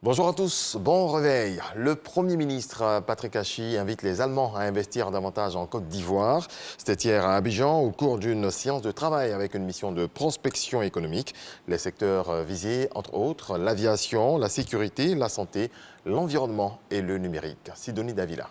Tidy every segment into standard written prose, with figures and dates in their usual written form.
Bonjour à tous, bon réveil. Le Premier ministre Patrick Achi invite les Allemands à investir davantage en Côte d'Ivoire. C'était hier à Abidjan au cours d'une séance de travail avec une mission de prospection économique. Les secteurs visés, entre autres, l'aviation, la sécurité, la santé, l'environnement et le numérique. Sidonie Davila.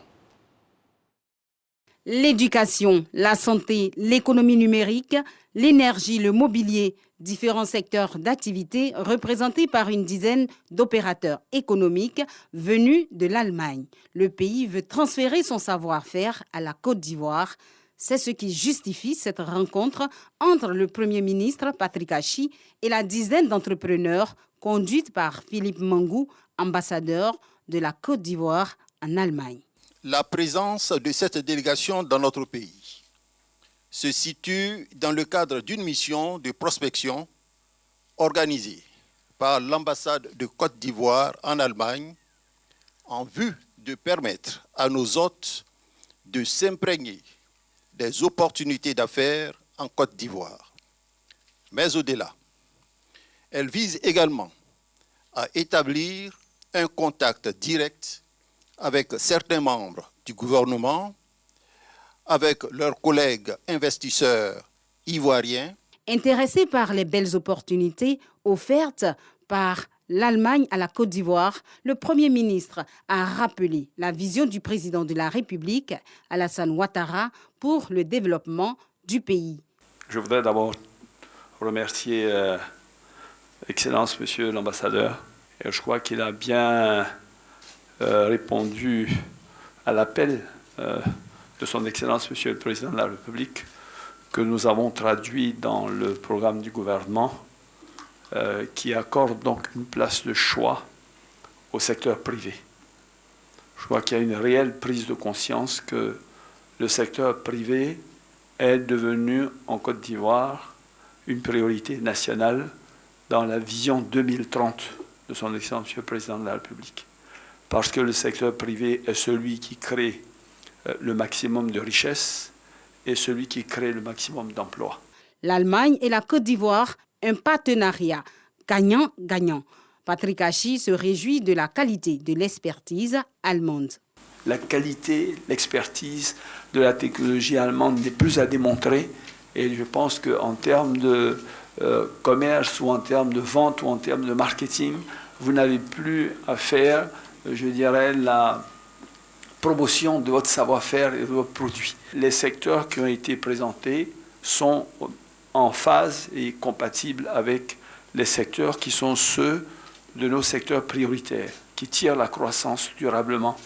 L'éducation, la santé, l'économie numérique, l'énergie, le mobilier, différents secteurs d'activité représentés par une dizaine d'opérateurs économiques venus de l'Allemagne. Le pays veut transférer son savoir-faire à la Côte d'Ivoire. C'est ce qui justifie cette rencontre entre le Premier ministre Patrick Achi et la dizaine d'entrepreneurs conduite par Philippe Mangou, ambassadeur de la Côte d'Ivoire en Allemagne. La présence de cette délégation dans notre pays se situe dans le cadre d'une mission de prospection organisée par l'ambassade de Côte d'Ivoire en Allemagne en vue de permettre à nos hôtes de s'imprégner des opportunités d'affaires en Côte d'Ivoire. Mais au-delà, elle vise également à établir un contact direct avec certains membres du gouvernement, avec leurs collègues investisseurs ivoiriens. Intéressé par les belles opportunités offertes par l'Allemagne à la Côte d'Ivoire, le Premier ministre a rappelé la vision du président de la République, Alassane Ouattara, pour le développement du pays. Je voudrais d'abord remercier Excellence, Monsieur l'ambassadeur. Et je crois qu'il a bien répondu à l'appel de son Excellence, Monsieur le Président de la République, que nous avons traduit dans le programme du gouvernement, qui accorde donc une place de choix au secteur privé. Je crois qu'il y a une réelle prise de conscience que le secteur privé est devenu en Côte d'Ivoire une priorité nationale dans la vision 2030 de son Excellence, Monsieur le Président de la République. Parce que le secteur privé est celui qui crée le maximum de richesses et celui qui crée le maximum d'emplois. L'Allemagne et la Côte d'Ivoire, un partenariat gagnant-gagnant. Patrick Achi se réjouit de la qualité de l'expertise allemande. La qualité, l'expertise de la technologie allemande n'est plus à démontrer. Et je pense qu'en termes de commerce ou en termes de vente ou en termes de marketing, vous n'avez plus à faire, je dirais, la promotion de votre savoir-faire et de votre produit. Les secteurs qui ont été présentés sont en phase et compatibles avec les secteurs qui sont ceux de nos secteurs prioritaires, qui tirent la croissance durablement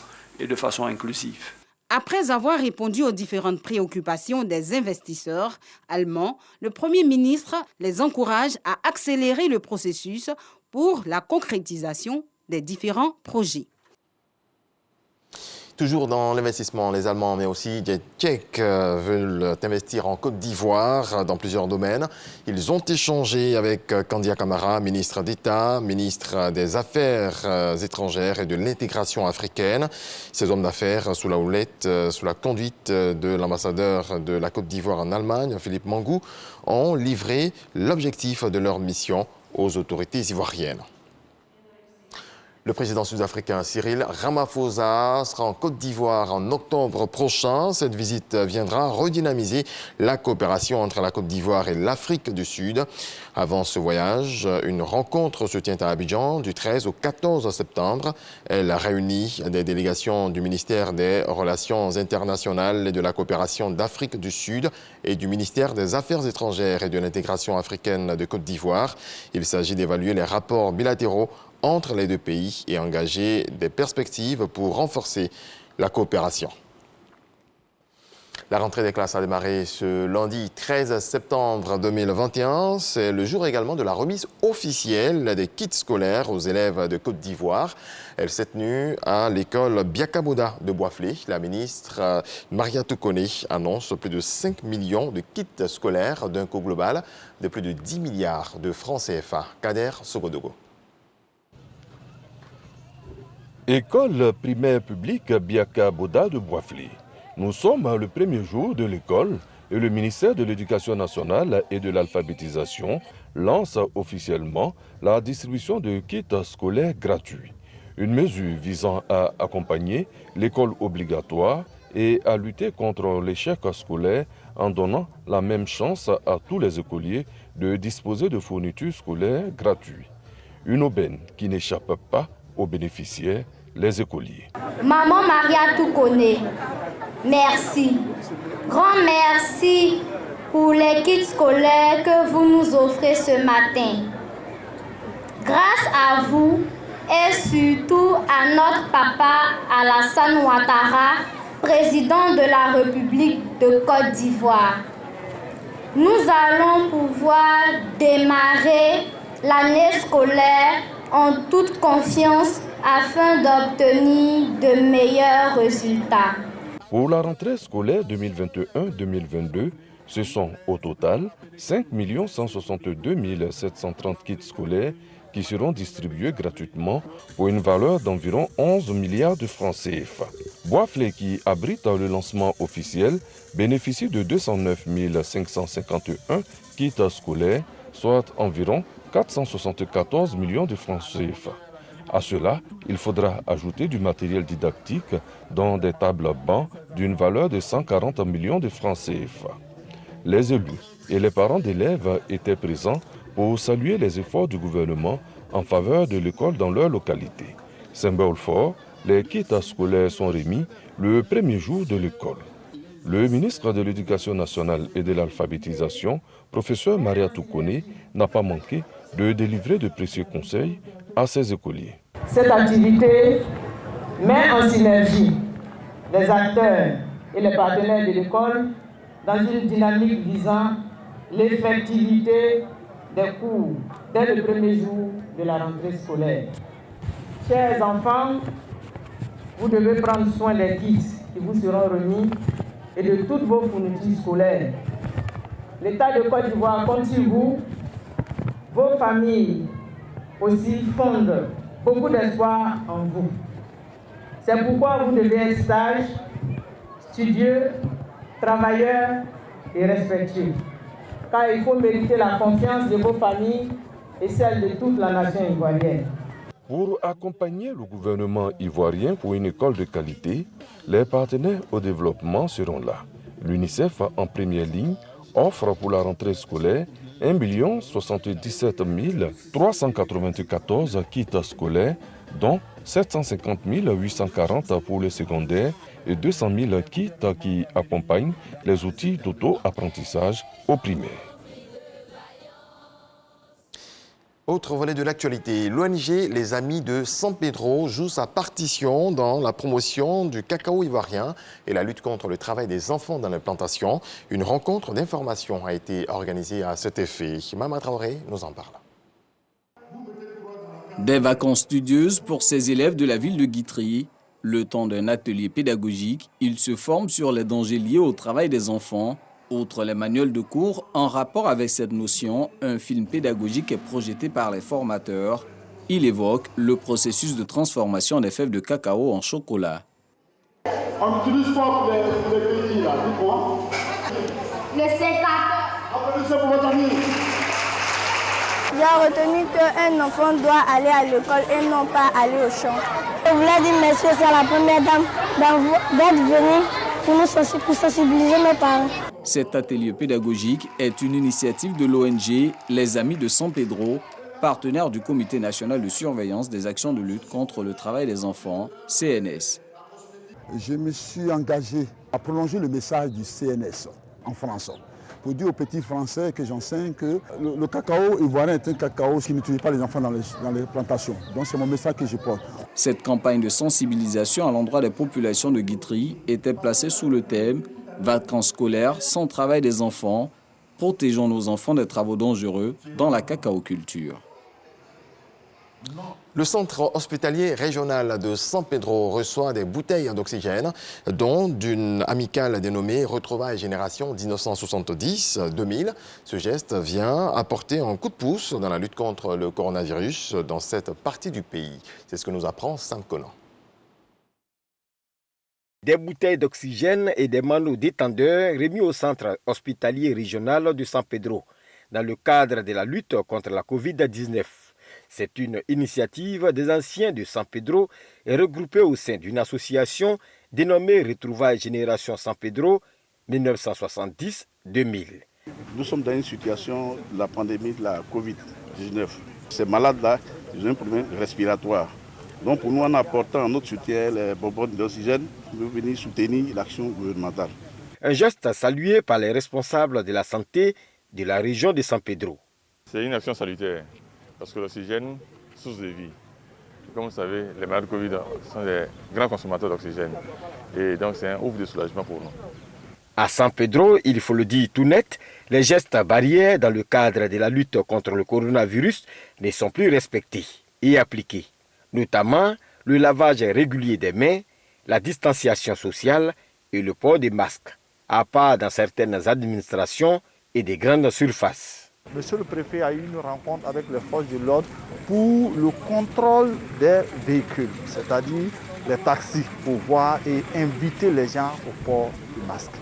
et de façon inclusive. Après avoir répondu aux différentes préoccupations des investisseurs allemands, le Premier ministre les encourage à accélérer le processus pour la concrétisation des différents projets. Toujours dans l'investissement, les Allemands, mais aussi les Tchèques veulent investir en Côte d'Ivoire dans plusieurs domaines. Ils ont échangé avec Kandia Camara, ministre d'État, ministre des Affaires étrangères et de l'intégration africaine. Ces hommes d'affaires, sous la houlette, sous la conduite de l'ambassadeur de la Côte d'Ivoire en Allemagne, Philippe Mangou, ont livré l'objectif de leur mission aux autorités ivoiriennes. Le président sud-africain Cyril Ramaphosa sera en Côte d'Ivoire en octobre prochain. Cette visite viendra redynamiser la coopération entre la Côte d'Ivoire et l'Afrique du Sud. Avant ce voyage, une rencontre se tient à Abidjan du 13 au 14 septembre. Elle réunit des délégations du ministère des Relations internationales et de la coopération d'Afrique du Sud et du ministère des Affaires étrangères et de l'intégration africaine de Côte d'Ivoire. Il s'agit d'évaluer les rapports bilatéraux entre les deux pays et engager des perspectives pour renforcer la coopération. La rentrée des classes a démarré ce lundi 13 septembre 2021. C'est le jour également de la remise officielle des kits scolaires aux élèves de Côte d'Ivoire. Elle s'est tenue à l'école Biakaboda de Boisflé. La ministre Maria Toukone annonce plus de 5 millions de kits scolaires d'un coût global de plus de 10 milliards de francs CFA. Kader Sogodogo. École primaire publique Biakaboda de Boisflé. Nous sommes le premier jour de l'école et le ministère de l'Éducation nationale et de l'alphabétisation lance officiellement la distribution de kits scolaires gratuits. Une mesure visant à accompagner l'école obligatoire et à lutter contre l'échec scolaire en donnant la même chance à tous les écoliers de disposer de fournitures scolaires gratuites. Une aubaine qui n'échappe pas aux bénéficiaires, les écoliers. Maman Maria Toukoné, merci. Grand merci pour les kits scolaires que vous nous offrez ce matin. Grâce à vous et surtout à notre papa Alassane Ouattara, président de la République de Côte d'Ivoire, nous allons pouvoir démarrer l'année scolaire en toute confiance afin d'obtenir de meilleurs résultats. Pour la rentrée scolaire 2021-2022, ce sont au total 5 162 730 kits scolaires qui seront distribués gratuitement pour une valeur d'environ 11 milliards de francs CFA. Boisflé, qui abrite le lancement officiel, bénéficie de 209 551 kits scolaires, soit environ 474 millions de francs CFA. À cela, il faudra ajouter du matériel didactique, dont des tables bancs d'une valeur de 140 millions de francs CFA. Les élus et les parents d'élèves étaient présents pour saluer les efforts du gouvernement en faveur de l'école dans leur localité. Symbole fort, les kits scolaires sont remis le premier jour de l'école. Le ministre de l'Éducation nationale et de l'alphabétisation, professeur Maria Toukoné, n'a pas manqué de délivrer de précieux conseils à ses écoliers. Cette activité met en synergie les acteurs et les partenaires de l'école dans une dynamique visant l'effectivité des cours dès le premier jour de la rentrée scolaire. Chers enfants, vous devez prendre soin des kits qui vous seront remis et de toutes vos fournitures scolaires. L'État de Côte d'Ivoire compte sur vous. Vos familles aussi fondent beaucoup d'espoir en vous. C'est pourquoi vous devez être sages, studieux, travailleurs et respectueux. Car il faut mériter la confiance de vos familles et celle de toute la nation ivoirienne. Pour accompagner le gouvernement ivoirien pour une école de qualité, les partenaires au développement seront là. L'UNICEF, en première ligne, offre pour la rentrée scolaire 1 077 394 kits scolaires, dont 750 840 pour les secondaires et 200 000 kits qui accompagnent les outils d'auto-apprentissage au primaire. Autre volet de l'actualité, l'ONG Les Amis de San Pedro joue sa partition dans la promotion du cacao ivoirien et la lutte contre le travail des enfants dans les plantations. Une rencontre d'information a été organisée à cet effet. Mama Traoré nous en parle. Des vacances studieuses pour ces élèves de la ville de Guitry. Le temps d'un atelier pédagogique, ils se forment sur les dangers liés au travail des enfants. Outre les manuels de cours, en rapport avec cette notion, un film pédagogique est projeté par les formateurs. Il évoque le processus de transformation des fèves de cacao en chocolat. On n'utilise pas les pays là, dites-moi. Le sécateur. C'est pour votre ami. J'ai retenu qu'un enfant doit aller à l'école et non pas aller au champ. Je voulais dire merci à la première dame d'être venue pour sensibiliser mes parents. Cet atelier pédagogique est une initiative de l'ONG Les Amis de San Pedro, partenaire du Comité national de surveillance des actions de lutte contre le travail des enfants, CNS. Je me suis engagé à prolonger le message du CNS en France, pour dire aux petits Français que j'enseigne que le cacao ivoirien est un cacao qui n'utilise pas les enfants dans les plantations. Donc c'est mon message que je porte. Cette campagne de sensibilisation à l'endroit des populations de Guitry était placée sous le thème « Vacances scolaires sans travail des enfants, protégeons nos enfants des travaux dangereux dans la cacaoculture ». Le centre hospitalier régional de San Pedro reçoit des bouteilles d'oxygène, dont d'une amicale dénommée Retrouvailles Génération 1970-2000. Ce geste vient apporter un coup de pouce dans la lutte contre le coronavirus dans cette partie du pays. C'est ce que nous apprend Sam Conan. Des bouteilles d'oxygène et des manos détendeurs remis au centre hospitalier régional de San Pedro dans le cadre de la lutte contre la Covid-19. C'est une initiative des anciens de San Pedro et regroupée au sein d'une association dénommée Retrouvailles Génération San Pedro 1970-2000. Nous sommes dans une situation de la pandémie de la Covid-19. Ces malades-là, ils ont un problème respiratoire. Donc pour nous, en apportant notre soutien, les bonbonnes d'oxygène, nous venons soutenir l'action gouvernementale. Un geste salué par les responsables de la santé de la région de San Pedro. C'est une action salutaire parce que l'oxygène, source de vie. Comme vous savez, les malades Covid sont des grands consommateurs d'oxygène. Et donc c'est un ouf de soulagement pour nous. À San Pedro, il faut le dire tout net, les gestes barrières dans le cadre de la lutte contre le coronavirus ne sont plus respectés et appliqués. Notamment le lavage régulier des mains, la distanciation sociale et le port des masques, à part dans certaines administrations et des grandes surfaces. Monsieur le préfet a eu une rencontre avec les forces de l'ordre pour le contrôle des véhicules, c'est-à-dire les taxis, pour voir et inviter les gens au port du masque.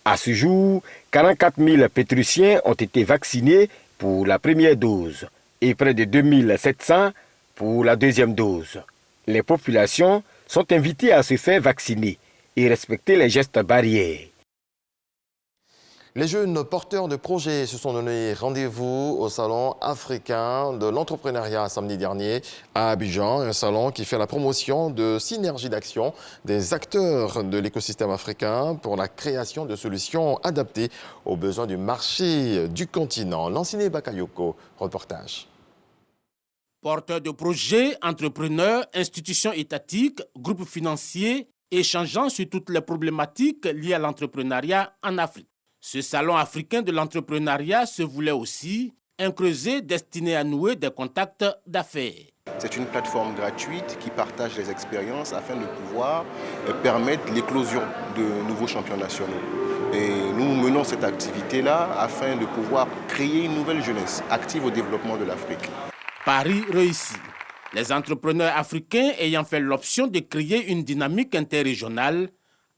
À ce jour, 44 000 Pétrusiens ont été vaccinés pour la première dose et près de 2 700 pour la deuxième dose. Les populations sont invitées à se faire vacciner et respecter les gestes barrières. Les jeunes porteurs de projets se sont donné rendez-vous au Salon africain de l'entrepreneuriat samedi dernier à Abidjan, un salon qui fait la promotion de synergies d'action des acteurs de l'écosystème africain pour la création de solutions adaptées aux besoins du marché du continent. Lanciné Bakayoko, reportage. Porteurs de projets, entrepreneurs, institutions étatiques, groupes financiers, échangeant sur toutes les problématiques liées à l'entrepreneuriat en Afrique. Ce salon africain de l'entrepreneuriat se voulait aussi un creuset destiné à nouer des contacts d'affaires. C'est une plateforme gratuite qui partage les expériences afin de pouvoir permettre l'éclosion de nouveaux champions nationaux. Et nous menons cette activité-là afin de pouvoir créer une nouvelle jeunesse active au développement de l'Afrique. Paris réussit. Les entrepreneurs africains ayant fait l'option de créer une dynamique interrégionale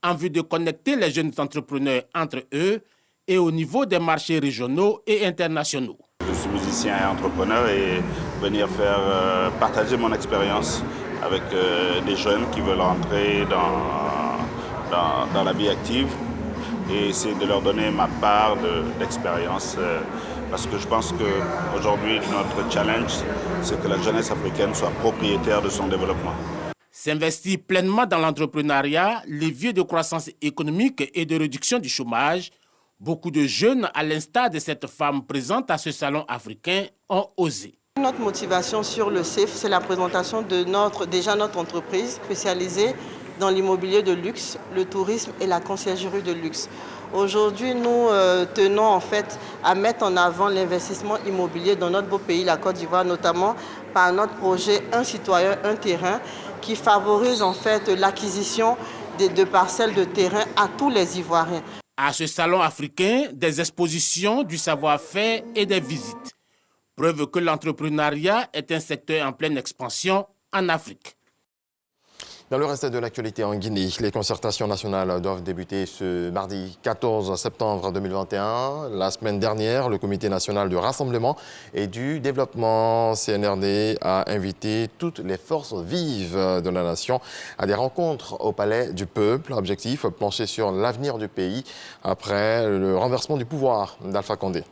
en vue de connecter les jeunes entrepreneurs entre eux et au niveau des marchés régionaux et internationaux. Je suis musicien et entrepreneur et venir faire partager mon expérience avec des jeunes qui veulent entrer dans la vie active et essayer de leur donner ma part d'expérience parce que je pense qu'aujourd'hui notre challenge c'est que la jeunesse africaine soit propriétaire de son développement. S'investir pleinement dans l'entrepreneuriat, levier de croissance économique et de réduction du chômage, beaucoup de jeunes, à l'instar de cette femme présente à ce salon africain, ont osé. Notre motivation sur le CIF, c'est la présentation de notre entreprise spécialisée dans l'immobilier de luxe, le tourisme et la conciergerie de luxe. Aujourd'hui, nous tenons en fait à mettre en avant l'investissement immobilier dans notre beau pays, la Côte d'Ivoire, notamment par notre projet Un citoyen, un terrain, qui favorise en fait l'acquisition de parcelles de terrain à tous les Ivoiriens. À ce salon africain, des expositions, du savoir-faire et des visites. Preuve que l'entrepreneuriat est un secteur en pleine expansion en Afrique. Dans le reste de l'actualité en Guinée, les concertations nationales doivent débuter ce mardi 14 septembre 2021. La semaine dernière, le Comité national du rassemblement et du développement CNRD a invité toutes les forces vives de la nation à des rencontres au Palais du Peuple. Objectif, plancher sur l'avenir du pays après le renversement du pouvoir d'Alpha Condé.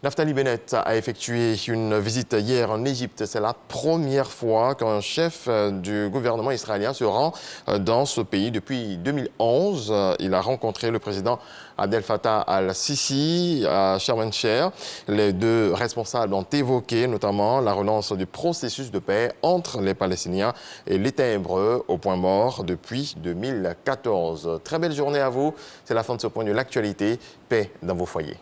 Naftali Bennett a effectué une visite hier en Égypte. C'est la première fois qu'un chef du gouvernement israélien se rend dans ce pays depuis 2011. Il a rencontré le président Abdel Fattah al-Sisi à Sharm el-Sheikh. Les deux responsables ont évoqué notamment la relance du processus de paix entre les Palestiniens et l'État hébreu au point mort depuis 2014. Très belle journée à vous. C'est la fin de ce point de l'actualité. Paix dans vos foyers.